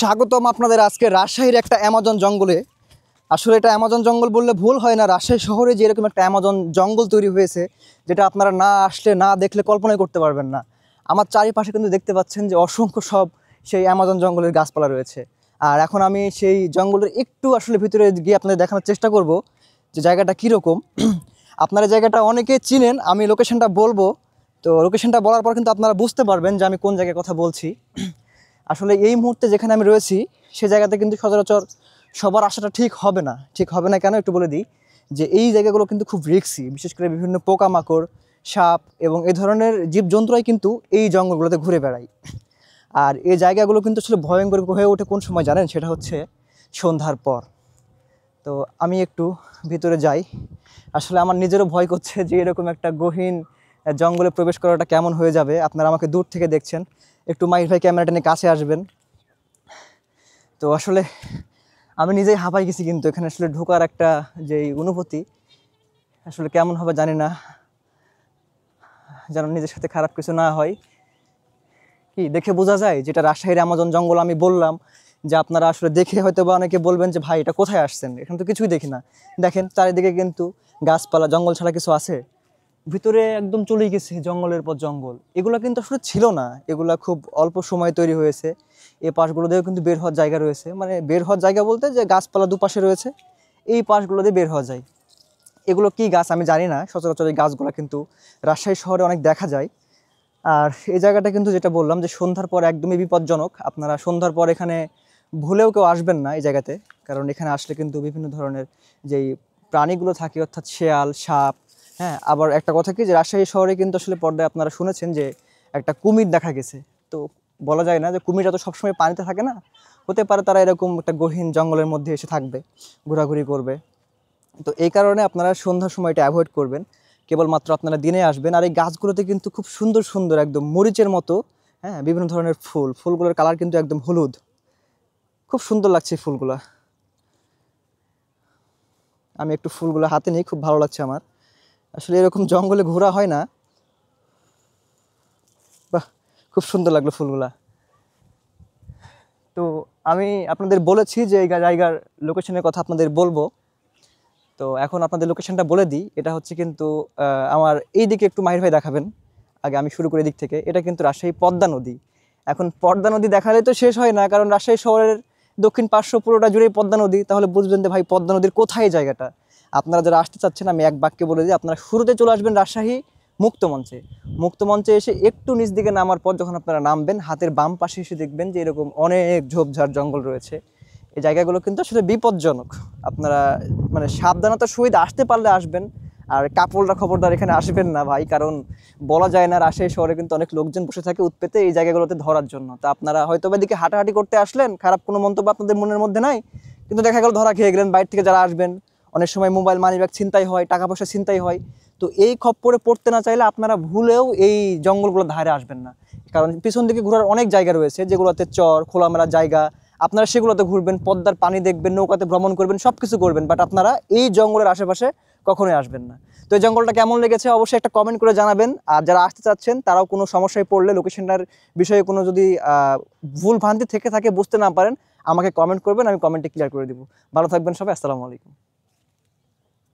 স্বাগতম আপনাদের আজকে রাজশাহীর একটা অ্যামাজন জঙ্গলে। আসলে এটা অ্যামাজন জঙ্গল বললে ভুল হয় না, রাজশাহী শহরে যে এরকম একটা অ্যামাজন জঙ্গল তৈরি হয়েছে যেটা আপনারা না আসলে না দেখলে কল্পনাই করতে পারবেন না। আমার চারিপাশে কিন্তু দেখতে পাচ্ছেন যে অসংখ্য সব সেই অ্যামাজন জঙ্গলের গাছপালা রয়েছে। আর এখন আমি সেই জঙ্গলের একটু আসলে ভিতরে গিয়ে আপনাদের দেখানোর চেষ্টা করব যে জায়গাটা কীরকম। আপনারা জায়গাটা অনেকে চিনেন, আমি লোকেশনটা বলবো, তো লোকেশনটা বলার পর কিন্তু আপনারা বুঝতে পারবেন যে আমি কোন জায়গায় কথা বলছি। আসলে এই মুহূর্তে যেখানে আমি রয়েছি সে জায়গাতে কিন্তু সচরাচর সবার আসাটা ঠিক হবে না। কেন একটু বলে দিই যে এই জায়গাগুলো কিন্তু খুব রিস্কি, বিশেষ করে বিভিন্ন পোকামাকড়, সাপ এবং এই ধরনের জীবজন্তুরাই কিন্তু এই জঙ্গলগুলোতে ঘুরে বেড়ায়। আর এই জায়গাগুলো কিন্তু আসলে ভয়ঙ্কর হয়ে ওঠে কোন সময় জানেন? সেটা হচ্ছে সন্ধ্যার পর। তো আমি একটু ভিতরে যাই। আসলে আমার নিজেরও ভয় করছে যে এরকম একটা গহীন জঙ্গলে প্রবেশ করাটা কেমন হয়ে যাবে। আপনারা আমাকে দূর থেকে দেখছেন, একটু মাহির ভাই ক্যামেরাটা নিয়ে কাছে আসবেন। তো আসলে আমি নিজেই হাঁপাই গেছি, কিন্তু এখানে আসলে ঢোকার একটা যেই অনুভূতি আসলে কেমন হবে জানি না, যেন নিজের সাথে খারাপ কিছু না হয়। কি দেখে বোঝা যায় যেটা রাজশাহীর অ্যামাজন জঙ্গল আমি বললাম যে আপনারা আসলে দেখে হয়তো বা অনেকে বলবেন যে ভাই এটা কোথায় আসছেন, এখানে তো কিছুই দেখি না। দেখেন চারিদিকে কিন্তু গাছপালা, জঙ্গল ছাড়া কিছু আছে? ভিতরে একদম চলেই গেছে জঙ্গলের পর জঙ্গল। এগুলো কিন্তু আসলে ছিল না, এগুলা খুব অল্প সময় তৈরি হয়েছে। এই পাশগুলো দিয়েও কিন্তু বের হওয়ার জায়গা রয়েছে, মানে বের হওয়ার জায়গা বলতে যে গাছপালা দুপাশে রয়েছে, এই পাশগুলো দিয়ে বের হওয়া যায়। এগুলো কি গাছ আমি জানি না, সচরাচর এই গাছগুলো কিন্তু রাজশাহী শহরে অনেক দেখা যায়। আর এই জায়গাটা কিন্তু যেটা বললাম যে সন্ধ্যার পর একদমই বিপজ্জনক। আপনারা সন্ধ্যার পর এখানে ভুলেও কেউ আসবেন না এই জায়গাতে, কারণ এখানে আসলে কিন্তু বিভিন্ন ধরনের যেই প্রাণীগুলো থাকে, অর্থাৎ শেয়াল, সাপ, হ্যাঁ। আবার একটা কথা কি যে রাজশাহী শহরে কিন্তু আসলে পর্দায় আপনারা শুনেছেন যে একটা কুমির দেখা গেছে। তো বলা যায় না যে কুমিরটা তো সবসময় পানিতে থাকে না, হতে পারে তারা এরকম একটা গহীন জঙ্গলের মধ্যে এসে থাকবে, ঘোরাঘুরি করবে। তো এই কারণে আপনারা সন্ধ্যার সময়টা অ্যাভয়েড করবেন, কেবলমাত্র আপনারা দিনে আসবেন। আর এই গাছগুলোতে কিন্তু খুব সুন্দর সুন্দর একদম মরিচের মতো, হ্যাঁ, বিভিন্ন ধরনের ফুলগুলোর কালার কিন্তু একদম হলুদ, খুব সুন্দর লাগছে ফুলগুলা। আমি একটু ফুলগুলো হাতে নিই, খুব ভালো লাগছে আমার। আসলে এরকম জঙ্গলে ঘোরা হয় না। বাহ, খুব সুন্দর লাগলো ফুলগুলা। তো আমি আপনাদের বলেছি যে এই জায়গার লোকেশনের কথা আপনাদের বলবো। তো এখন আপনাদের লোকেশনটা বলে দিই। এটা হচ্ছে কিন্তু আমার এই দিকে একটু মাহির ভাই দেখাবেন, আগে আমি শুরু করি দিক থেকে। এটা কিন্তু রাজশাহী পদ্মা নদী। এখন পদ্মা নদী দেখালে তো শেষ হয় না, কারণ রাজশাহী শহরের দক্ষিণ পার্শ্ব পুরোটা জুড়েই পদ্মা নদী। তাহলে বুঝবেন যে ভাই পদ্মা নদীর কোথায় জায়গাটা। আপনারা যারা আসতে চাচ্ছেন আমি এক বাক্যে বলে দিই, আপনারা শুরুতে চলে আসবেন রাজশাহী মুক্তমঞ্চে। মুক্তমঞ্চে এসে একটু নিচ দিকে নামার পর যখন আপনারা নামবেন, হাতের বাম পাশে এসে দেখবেন যে এরকম অনেক ঝোপঝাড় জঙ্গল রয়েছে। এই জায়গাগুলো কিন্তু আসলে বিপজ্জনক। আপনারা মানে সাবধানতার সহিত আসতে পারলে আসবেন। আর কাপড়রা খবরদার এখানে আসবেন না ভাই, কারণ বলা যায় না, রাজশাহী শহরে কিন্তু অনেক লোকজন বসে থাকে উৎপেতে এই জায়গাগুলোতে ধরার জন্য। তা আপনারা হয়তো বা এদিকে হাঁটাহাঁটি করতে আসলেন, খারাপ কোনো মন্তব্য আপনাদের মনের মধ্যে নাই, কিন্তু দেখা গেল ধরা খেয়ে গেলেন। বাইরে থেকে যারা আসবেন অনেক সময় মোবাইল, মানিব্যাগ ছিনতাই হয়, টাকা পয়সা ছিনতাই হয়। তো এই খপ্পরে পড়তে না চাইলে আপনারা ভুলেও এই জঙ্গলগুলোর ধারে আসবেন না, কারণ পিছন দিকে ঘোরার অনেক জায়গা রয়েছে যেগুলোতে চর, খোলামেলা জায়গা, আপনারা সেগুলোতে ঘুরবেন, পদ্মার পানি দেখবেন, নৌকাতে ভ্রমণ করবেন, সব কিছু করবেন। বাট আপনারা এই জঙ্গলের আশেপাশে কখনোই আসবেন না। তো এই জঙ্গলটা কেমন লেগেছে অবশ্যই একটা কমেন্ট করে জানাবেন। আর যারা আসতে চাচ্ছেন তারাও কোনো সমস্যায় পড়লে, লোকেশনটার বিষয়ে কোনো যদি ভুল ভ্রান্তি থেকে থাকে, বুঝতে না পারেন, আমাকে কমেন্ট করবেন, আমি কমেন্টে ক্লিয়ার করে দিব। ভালো থাকবেন সবাই, আসসালামু আলাইকুম।